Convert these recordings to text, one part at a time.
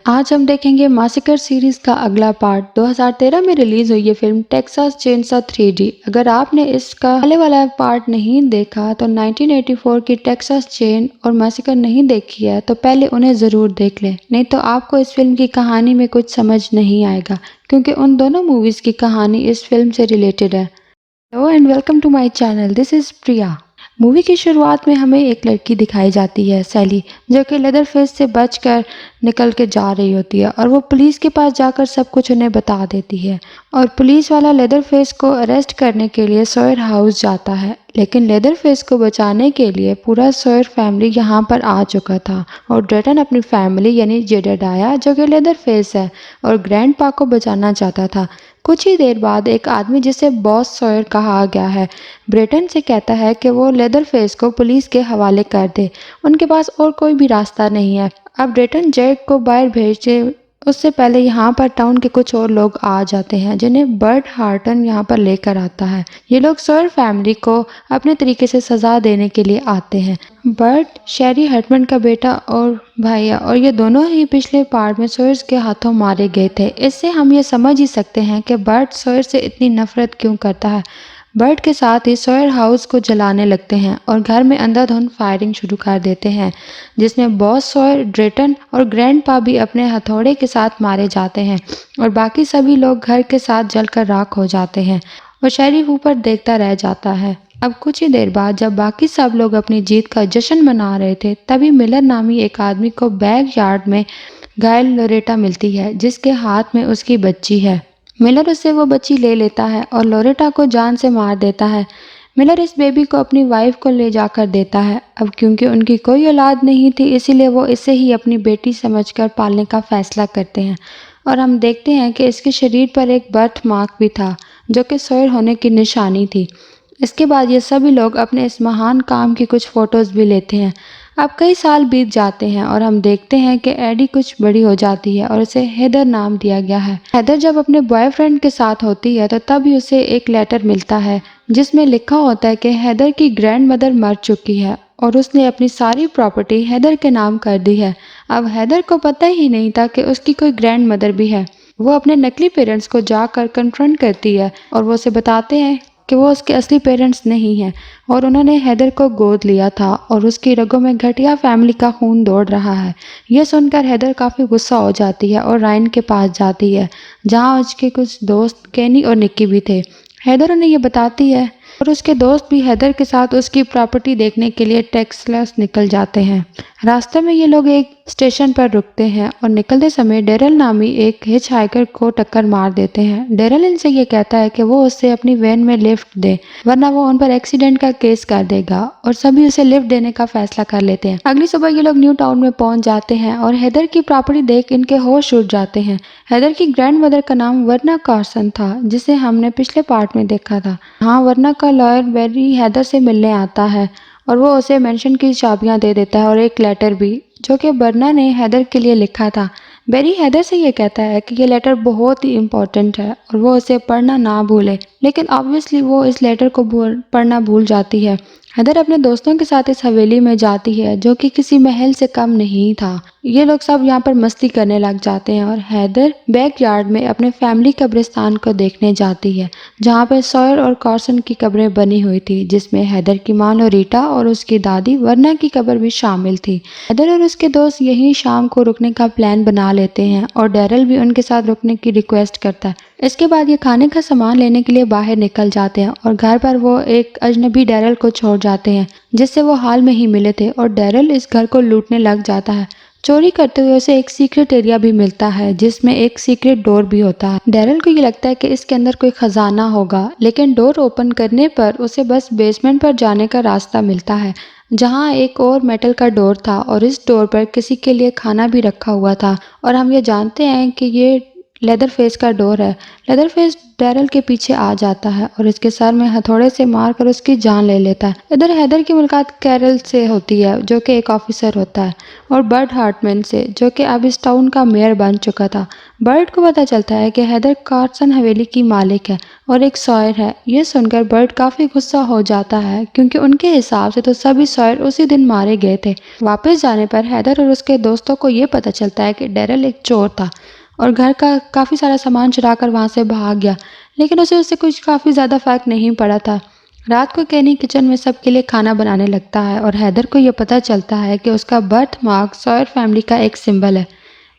आज हम देखेंगे मासिकर सीरीज का अगला पार्ट। 2013 में रिलीज हुई ये फिल्म टेक्सास चेनसॉ 3D। अगर आपने इसका पहले वाला पार्ट नहीं देखा तो 1984 की टेक्सास चेन और मासिकर नहीं देखी है तो पहले उन्हें ज़रूर देख लें, नहीं तो आपको इस फिल्म की कहानी में कुछ समझ नहीं आएगा, क्योंकि उन दोनों मूवीज़ की कहानी इस फिल्म से रिलेटेड है। Hello and welcome to my channel, this is Priya. Movie की शुरुआत में हमें एक लड़की दिखाई जाती है, सैली, जो कि लेदरफेस से बचकर निकल के जा रही होती है और वो पुलिस के पास जाकर सब कुछ उन्हें बता देती है। और पुलिस वाला लेदरफेस को अरेस्ट करने के लिए सॉयर हाउस जाता है, लेकिन लेदरफेस को बचाने के लिए पूरा सॉयर फैमिली यहाँ पर आ चुका था और ड्रेटन अपनी फैमिली यानी जेडेडाया, जो कि लेदरफेस है, और ग्रैंडपा को बचाना चाहता था। कुछ ही देर बाद एक आदमी जिसे बॉस सॉयर कहा गया है, ब्रेटन से कहता है कि वो लेदरफेस को पुलिस के हवाले कर दे, उनके पास और कोई भी रास्ता नहीं है। अब ब्रेटन जैक को बाहर भेजते उससे पहले यहाँ पर टाउन के कुछ और लोग आ जाते हैं, जिन्हें बर्ट हार्टन यहाँ पर लेकर आता है। ये लोग सॉयर फैमिली को अपने तरीके से सज़ा देने के लिए आते हैं। बर्ट शेरी हटमन का बेटा और भाई है, और ये दोनों ही पिछले पार्ट में सॉयर्स के हाथों मारे गए थे। इससे हम ये समझ ही सकते हैं कि बर्ट सॉयर से इतनी नफरत क्यों करता है। बर्ट के साथ ही सॉयर हाउस को जलाने लगते हैं और घर में अंधाधुंध फायरिंग शुरू कर देते हैं, जिसमें बॉस सॉयर, ड्रेटन और ग्रैंडपा भी अपने हथौड़े के साथ मारे जाते हैं और बाकी सभी लोग घर के साथ जलकर राख हो जाते हैं और शेरिफ ऊपर देखता रह जाता है। अब कुछ ही देर बाद जब बाकी सब लोग अपनी जीत का जश्न मना रहे थे, तभी मिलर नामी एक आदमी को बैक यार्ड में घायल लोरेटा मिलती है, जिसके हाथ में उसकी बच्ची है। मिलर उससे वो बच्ची ले लेता है और लोरेटा को जान से मार देता है। मिलर इस बेबी को अपनी वाइफ को ले जाकर देता है। अब क्योंकि उनकी कोई औलाद नहीं थी, इसीलिए वो इसे ही अपनी बेटी समझकर पालने का फैसला करते हैं। और हम देखते हैं कि इसके शरीर पर एक बर्थ मार्क भी था, जो कि सॉयर होने की निशानी थी। इसके बाद ये सभी लोग अपने इस महान काम की कुछ फ़ोटोज़ भी लेते हैं। अब कई साल बीत जाते हैं और हम देखते हैं कि एडी कुछ बड़ी हो जाती है और उसे हेदर नाम दिया गया है। हेदर जब अपने बॉयफ्रेंड के साथ होती है तो तभी उसे एक लेटर मिलता है, जिसमें लिखा होता है कि हेदर की ग्रैंड मदर मर चुकी है और उसने अपनी सारी प्रॉपर्टी हेदर के नाम कर दी है। अब हेदर को पता ही नहीं था कि उसकी कोई ग्रैंड मदर भी है। वो अपने नकली पेरेंट्स को जाकर कन्फ्रंट करती है और वो उसे बताते हैं कि वो उसके असली पेरेंट्स नहीं हैं और उन्होंने हेदर को गोद लिया था और उसकी रगों में घटिया फैमिली का खून दौड़ रहा है। यह सुनकर हेदर काफ़ी गुस्सा हो जाती है और रायन के पास जाती है, जहां उसके कुछ दोस्त केनी और निक्की भी थे। हेदर उन्हें ये बताती है और उसके दोस्त भी हेदर के साथ उसकी प्रॉपर्टी देखने के लिए टेक्सास निकल जाते हैं। रास्ते में ये लोग एक स्टेशन पर रुकते हैं और निकलते समय डेरल नामी एक हिच हाइकर को टक्कर मार देते हैं। डेरल इनसे ये कहता है कि वो उससे अपनी वैन में लिफ्ट दे, वरना वो उन पर एक्सीडेंट का केस कर देगा, और सभी उसे लिफ्ट देने का फैसला कर लेते हैं। अगली सुबह ये लोग न्यू टाउन में पहुंच जाते हैं और हेदर की प्रॉपर्टी देख इनके होश उड़ जाते हैं। हेदर की ग्रैंड मदर का नाम वर्ना कार्सन था, जिसे हमने पिछले पार्ट में देखा था। हाँ, वर्ना का लॉयर बेरी हेदर से मिलने आता है और वो उसे मेंशन की चाबियां दे देता है और एक लेटर भी, जो कि बर्ना ने हेदर के लिए लिखा था। बेरी हेदर से ये कहता है कि ये लेटर बहुत ही इम्पोर्टेंट है और वो उसे पढ़ना ना भूले, लेकिन ऑब्वियसली वो इस लेटर को पढ़ना भूल जाती है। हेदर अपने दोस्तों के साथ इस हवेली में जाती है, जो कि किसी महल से कम नहीं था। ये लोग सब यहाँ पर मस्ती करने लग जाते हैं और हेदर बैक यार्ड में अपने फैमिली कब्रिस्तान को देखने जाती है, जहाँ पर सॉयर और कार्सन की कब्रें बनी हुई थी, जिसमें हेदर की मां लोरीटा और उसकी दादी वर्ना की कब्र भी शामिल थी। हेदर और उसके दोस्त यहीं शाम को रुकने का प्लान बना लेते हैं और डेरल भी उनके साथ रुकने की रिक्वेस्ट करता है। इसके बाद ये खाने का सामान लेने के लिए बाहर निकल जाते हैं और घर पर वो एक अजनबी डेरल को छोड़ जाते हैं, जिससे वो हाल में ही मिले थे, और डेरल इस घर को लूटने लग जाता है। चोरी करते हुए उसे एक सीक्रेट एरिया भी मिलता है, जिसमें एक सीक्रेट डोर भी होता है। डेरल को ये लगता है कि इसके अंदर कोई खजाना होगा, लेकिन डोर ओपन करने पर उसे बस बेसमेंट पर जाने का रास्ता मिलता है, जहां एक और मेटल का डोर था और इस डोर पर किसी के लिए खाना भी रखा हुआ था। और हम ये जानते हैं कि ये लेदर फेस का डोर है। लेदर फेस डैरल के पीछे आ जाता है और इसके सर में हथौड़े से मारकर उसकी जान ले लेता है। इधर हैदर की मुलाकात कैरल से होती है जो कि एक ऑफिसर होता है, और बर्ट हार्टमैन से जो कि अब इस टाउन का मेयर बन चुका था। बर्ट को पता चलता है कि हैदर कार्सन हवेली की मालिक है और एक सॉयर है। ये सुनकर बर्ट काफी गुस्सा हो जाता है क्योंकि उनके हिसाब से तो सभी सॉयर उसी दिन मारे गए थे। वापस जाने पर हैदर और उसके दोस्तों को ये पता चलता है कि डैरल एक चोर था और घर का काफ़ी सारा सामान चुराकर वहाँ से भाग गया, लेकिन उसे उससे कुछ काफ़ी ज़्यादा फ़र्क नहीं पड़ा था। रात को केनी किचन में सबके लिए खाना बनाने लगता है और हैदर को यह पता चलता है कि उसका बर्थ मार्क सॉयर फैमिली का एक सिंबल है।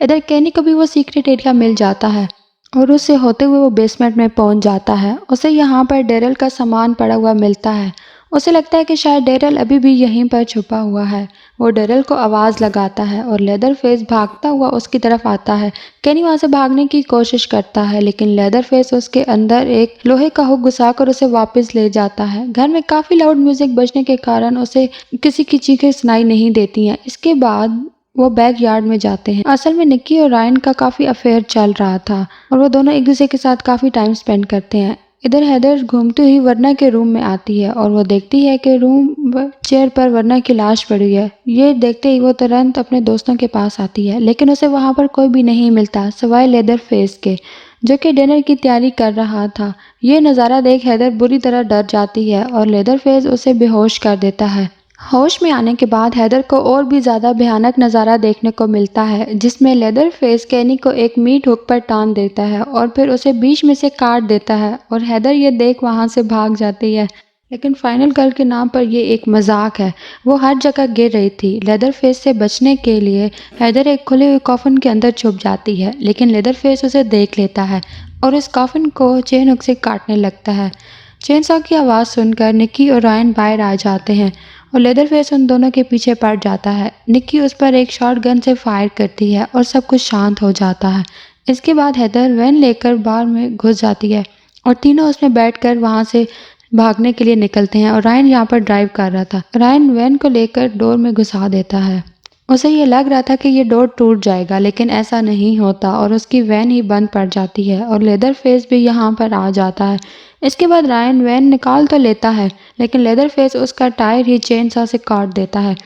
इधर केनी को भी वो सीक्रेट एरिया मिल जाता है और उससे होते हुए वो बेसमेंट में पहुंच जाता है। उसे यहाँ पर डेरल का सामान पड़ा हुआ मिलता है। उसे लगता है कि शायद डेरल अभी भी यहीं पर छुपा हुआ है। वो डेरल को आवाज़ लगाता है और लेदर फेस भागता हुआ उसकी तरफ आता है। केनी वहाँ से भागने की कोशिश करता है लेकिन लेदर फेस उसके अंदर एक लोहे का हुक घुसाकर उसे वापस ले जाता है। घर में काफ़ी लाउड म्यूजिक बजने के कारण उसे किसी की चीखें सुनाई नहीं देती हैं। इसके बाद वो बैक यार्ड में जाते हैं। असल में निक्की और रायन का काफ़ी अफेयर चल रहा था और वो दोनों एक दूसरे के साथ काफ़ी टाइम स्पेंड करते हैं। इधर हैदर घूमती हुई वर्ना के रूम में आती है और वो देखती है कि रूम चेयर पर वर्ना की लाश पड़ी है। ये देखते ही वो तुरंत अपने दोस्तों के पास आती है लेकिन उसे वहाँ पर कोई भी नहीं मिलता सिवाय लेदर फेस के, जो कि डिनर की तैयारी कर रहा था। ये नज़ारा देख हैदर बुरी तरह डर जाती है और लेदर फेस उसे बेहोश कर देता है। होश में आने के बाद हैदर को और भी ज़्यादा भयानक नज़ारा देखने को मिलता है जिसमें लेदर फेस केनी को एक मीट हुक पर टांग देता है और फिर उसे बीच में से काट देता है और हैदर ये देख वहाँ से भाग जाती है। लेकिन फाइनल गर्ल के नाम पर ये एक मजाक है। वो हर जगह गिर रही थी। लेदर फेस से बचने के लिए हैदर एक खुले हुए कॉफिन के अंदर छुप जाती है लेकिन लेदर फेस उसे देख लेता है और इस कॉफिन को चेन हुक से काटने लगता है। चेन सॉ की आवाज़ सुनकर निक्की और रायन बाहर आ जाते हैं और लेदरफेस उन दोनों के पीछे पड़ जाता है। निक्की उस पर एक शॉटगन से फायर करती है और सब कुछ शांत हो जाता है। इसके बाद हैदर वैन लेकर बार में घुस जाती है और तीनों उसमें बैठकर वहां से भागने के लिए निकलते हैं और रायन यहाँ पर ड्राइव कर रहा था। रायन वैन को लेकर डोर में घुसा देता है। उसे ये लग रहा था कि ये डोर टूट जाएगा लेकिन ऐसा नहीं होता और उसकी वैन ही बंद पड़ जाती है और लेदर फेस भी यहाँ पर आ जाता है। इसके बाद रायन वैन निकाल तो लेता है लेकिन लेदर फेस उसका टायर ही चेन सॉ से काट देता है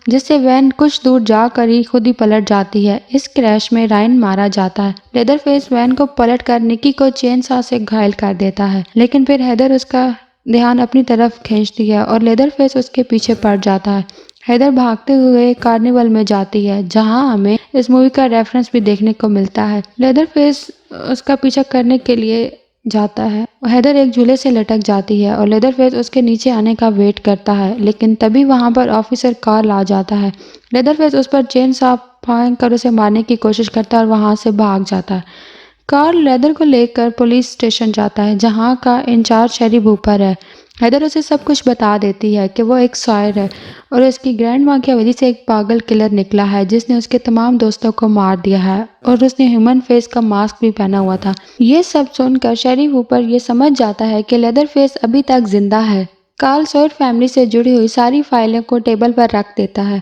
जिससे वैन कुछ दूर जाकर ही खुद ही पलट जाती है। इस क्रैश में रायन मारा जाता है। लेदर फेस वैन को पलट कर निक्की को चेन सॉ से घायल कर देता है लेकिन फिर हैदर उसका ध्यान अपनी तरफ खींचती है और लेदर फेस उसके पीछे पड़ जाता है। हैदर भागते हुए कार्निवल में जाती है जहां हमें इस मूवी का रेफरेंस भी देखने को मिलता है। लेदर फेस उसका पीछा करने के लिए जाता है। हैदर एक झूले से लटक जाती है और लेदरफेस उसके नीचे आने का वेट करता है लेकिन तभी वहां पर ऑफिसर कार्ल आ जाता है। लेदरफेस उस पर चेन सॉ फेंक कर उसे मारने की कोशिश करता है और वहां से भाग जाता है। कार्ल लेदर को लेकर पुलिस स्टेशन जाता है जहां का इंचार्ज शेरिफ हूपर है। हैदर उसे सब कुछ बता देती है कि वो एक सॉयर है और उसकी ग्रैंड माँ की वजह से एक पागल किलर निकला है जिसने उसके तमाम दोस्तों को मार दिया है और उसने ह्यूमन फेस का मास्क भी पहना हुआ था। ये सब सुनकर शेरिफ ऊपर ये समझ जाता है कि लेदर फेस अभी तक जिंदा है। कार्ल सॉयर फैमिली से जुड़ी हुई सारी फाइलें को टेबल पर रख देता है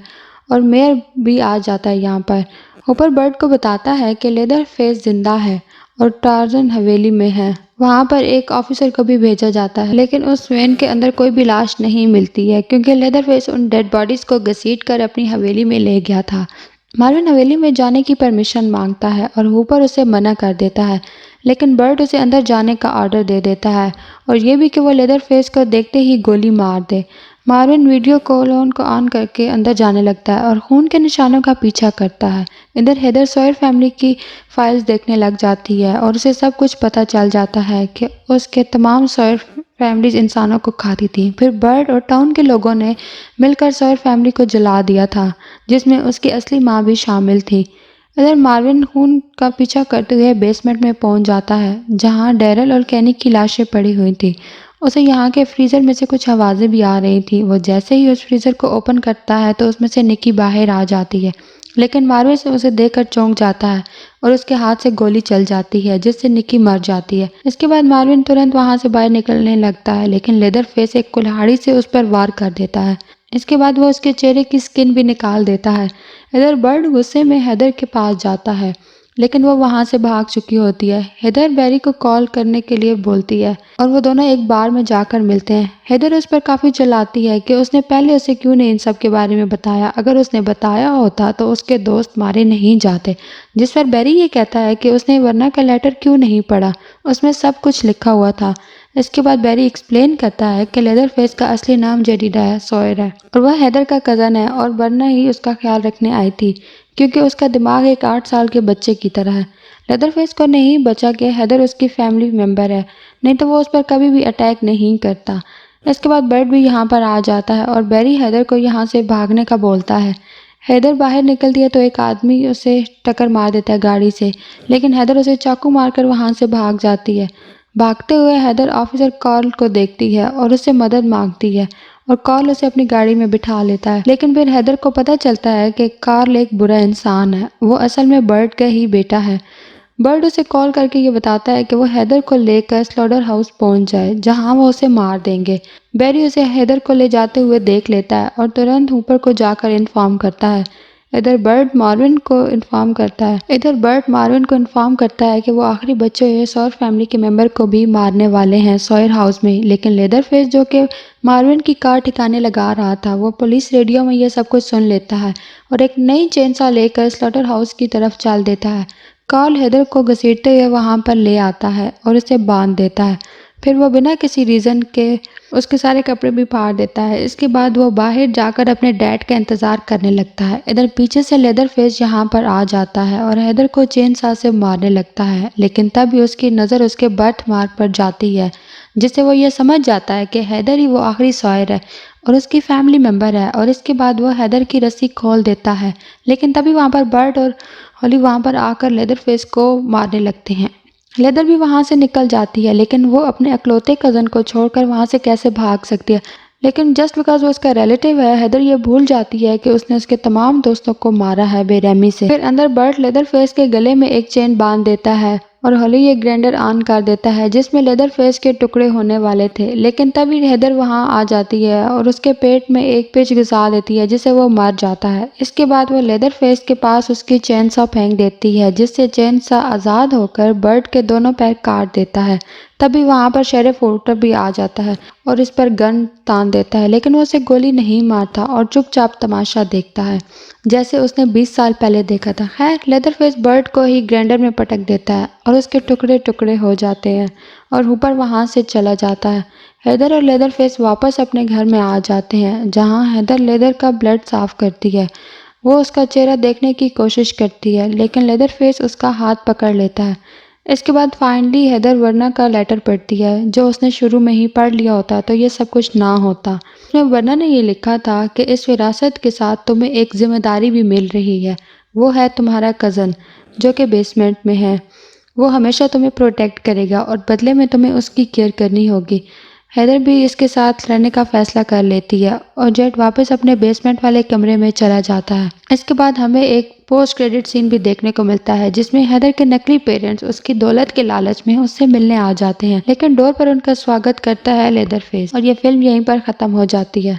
और मेयर भी आ जाता है यहाँ पर। ऊपर बर्ड को बताता है कि लेदर फेस जिंदा है और टार्जन हवेली में है। वहाँ पर एक ऑफिसर को भी भेजा जाता है लेकिन उस वैन के अंदर कोई भी लाश नहीं मिलती है क्योंकि लेदरफेस उन डेड बॉडीज को घसीट कर अपनी हवेली में ले गया था। मार्विन हवेली में जाने की परमिशन मांगता है और हूपर उसे मना कर देता है लेकिन बर्ड उसे अंदर जाने का ऑर्डर दे देता है और ये भी कि वो लेदरफेस को देखते ही गोली मार दे। मार्विन वीडियो कॉल को ऑन करके अंदर जाने लगता है और खून के निशानों का पीछा करता है। इधर हेदर सॉयर फैमिली की फाइल्स देखने लग जाती है और उसे सब कुछ पता चल जाता है कि उसके तमाम सॉयर फैमिलीज इंसानों को खाती थी। फिर बर्ड और टाउन के लोगों ने मिलकर सॉयर फैमिली को जला दिया था जिसमें उसकी असली माँ भी शामिल थी। इधर मार्विन खून का पीछा करते हुए बेसमेंट में पहुंच जाता है जहां डैरल और कैनी की लाशें पड़ी हुई थी। उसे यहाँ के फ्रीज़र में से कुछ आवाज़ें भी आ रही थी। वो जैसे ही उस फ्रीज़र को ओपन करता है तो उसमें से निक्की बाहर आ जाती है लेकिन मार्विन से उसे देखकर चौंक जाता है और उसके हाथ से गोली चल जाती है जिससे निक्की मर जाती है। इसके बाद मार्विन तुरंत वहां से बाहर निकलने लगता है लेकिन लेदर फेस एक कुल्हाड़ी से उस पर वार कर देता है। इसके बाद वो उसके चेहरे की स्किन भी निकाल देता है। इधर बर्ड गुस्से में हैदर के पास जाता है लेकिन वो वहाँ से भाग चुकी होती है। हेदर बैरी को कॉल करने के लिए बोलती है और वो दोनों एक बार में जाकर मिलते हैं। हेदर उस पर काफ़ी चिल्लाती है कि उसने पहले उसे क्यों नहीं इन सब के बारे में बताया, अगर उसने बताया होता तो उसके दोस्त मारे नहीं जाते। जिस पर बैरी ये कहता है कि उसने वर्ना का लेटर क्यों नहीं पढ़ा, उसमें सब कुछ लिखा हुआ था। इसके बाद बैरी एक्सप्लेन करता है कि लेदरफेस का असली नाम जेडिडाया सॉयर है और वह हेदर का कज़न है और वर्ना ही उसका ख्याल रखने आई थी, क्योंकि उसका दिमाग एक 8 साल के बच्चे की तरह है। लेदरफेस को नहीं बचा कि हेदर उसकी फैमिली मेम्बर है, नहीं तो वो उस पर कभी भी अटैक नहीं करता। इसके बाद बर्ड भी यहाँ पर आ जाता है और बैरी हेदर को यहाँ से भागने का बोलता है। हेदर बाहर निकलती है तो एक आदमी उसे टक्कर मार देता है गाड़ी से, लेकिन हेदर उसे चाकू मारकर वहाँ से भाग जाती है। भागते हुए हेदर ऑफिसर कार्ल को देखती है और उससे मदद मांगती है और कार्ल उसे अपनी गाड़ी में बिठा लेता है। लेकिन फिर हेदर को पता चलता है कि कार्ल एक बुरा इंसान है, वो असल में बर्ड का ही बेटा है। बर्ड उसे कॉल करके ये बताता है कि वो हेदर को लेकर स्लॉटर हाउस पहुंच जाए, जहां वो उसे मार देंगे। बैरी उसे हेदर को ले जाते हुए देख लेता है और तुरंत ऊपर को जाकर इन्फॉर्म करता है। इधर बर्ड मार्विन को इन्फॉर्म करता है कि वो आखिरी बचे हुए सॉयर फैमिली के मेंबर को भी मारने वाले हैं सॉयर हाउस में। लेकिन लेदरफेस, जो कि मार्विन की कार ठिकाने लगा रहा था, वो पुलिस रेडियो में ये सब कुछ सुन लेता है और एक नई चेनसा लेकर स्लॉटर हाउस की तरफ चल देता है। कार्ल हेदर को घसीटते हुए वहां पर ले आता है और उसे बांध देता है। फिर वो बिना किसी रीज़न के उसके सारे कपड़े भी फाड़ देता है। इसके बाद वो बाहर जाकर अपने डैड का इंतज़ार करने लगता है। इधर पीछे से लेदरफेस यहाँ पर आ जाता है और हेदर को चेन सा से मारने लगता है, लेकिन तभी उसकी नज़र उसके बर्थ मार्क पर जाती है, जिससे वो ये समझ जाता है कि हेदर ही वो आखिरी सॉयर है और उसकी फैमिली मेम्बर है। और इसके बाद वो हेदर की रस्सी खोल देता है, लेकिन तभी वहाँ पर बर्ड और हॉली वहाँ पर आकर लेदरफेस को मारने लगते हैं। लेदर भी वहाँ से निकल जाती है, लेकिन वो अपने अकलौते कज़न को छोड़कर वहाँ से कैसे भाग सकती है। लेकिन जस्ट बिकॉज वो उसका रिलेटिव है, हेदर ये भूल जाती है कि उसने उसके तमाम दोस्तों को मारा है बेरहमी से। फिर अंदर बर्ट लेदरफेस के गले में एक चेन बांध देता है और होली ये ग्राइंडर ऑन कर देता है जिसमें लेदरफेस के टुकड़े होने वाले थे। लेकिन तभी हेदर वहाँ आ जाती है और उसके पेट में एक पिच घुसा देती है, जिससे वो मर जाता है। इसके बाद वो लेदरफेस के पास उसकी चेन सा फेंक देती है, जिससे चेन सा आज़ाद होकर बर्ट के दोनों पैर काट देता है। तभी वहाँ पर शेरिफ वोल्टर भी आ जाता है और इस पर गन तान देता है, लेकिन वो उसे गोली नहीं मारता और चुपचाप तमाशा देखता है, जैसे उसने 20 साल पहले देखा था। खैर, लेदरफेस बर्ड को ही ग्राइंडर में पटक देता है और उसके टुकड़े टुकड़े हो जाते हैं और ऊपर वहाँ से चला जाता है। हेदर और लेदरफेस वापस अपने घर में आ जाते हैं, जहाँ हेदर लेदर का ब्लड साफ करती है। वो उसका चेहरा देखने की कोशिश करती है, लेकिन लेदरफेस उसका हाथ पकड़ लेता है। इसके बाद फाइनली हेदर वर्ना का लेटर पढ़ती है, जो उसने शुरू में ही पढ़ लिया होता तो ये सब कुछ ना होता। उसमें वर्ना ने ये लिखा था कि इस विरासत के साथ तुम्हें एक जिम्मेदारी भी मिल रही है, वो है तुम्हारा कज़न जो कि बेसमेंट में है। वो हमेशा तुम्हें प्रोटेक्ट करेगा और बदले में तुम्हें उसकी केयर करनी होगी। हेदर भी इसके साथ रहने का फैसला कर लेती है और जेट वापस अपने बेसमेंट वाले कमरे में चला जाता है। इसके बाद हमें एक पोस्ट क्रेडिट सीन भी देखने को मिलता है, जिसमें हेदर के नकली पेरेंट्स उसकी दौलत के लालच में उससे मिलने आ जाते हैं, लेकिन डोर पर उनका स्वागत करता है लेदरफेस और ये फिल्म यहीं पर ख़त्म हो जाती है।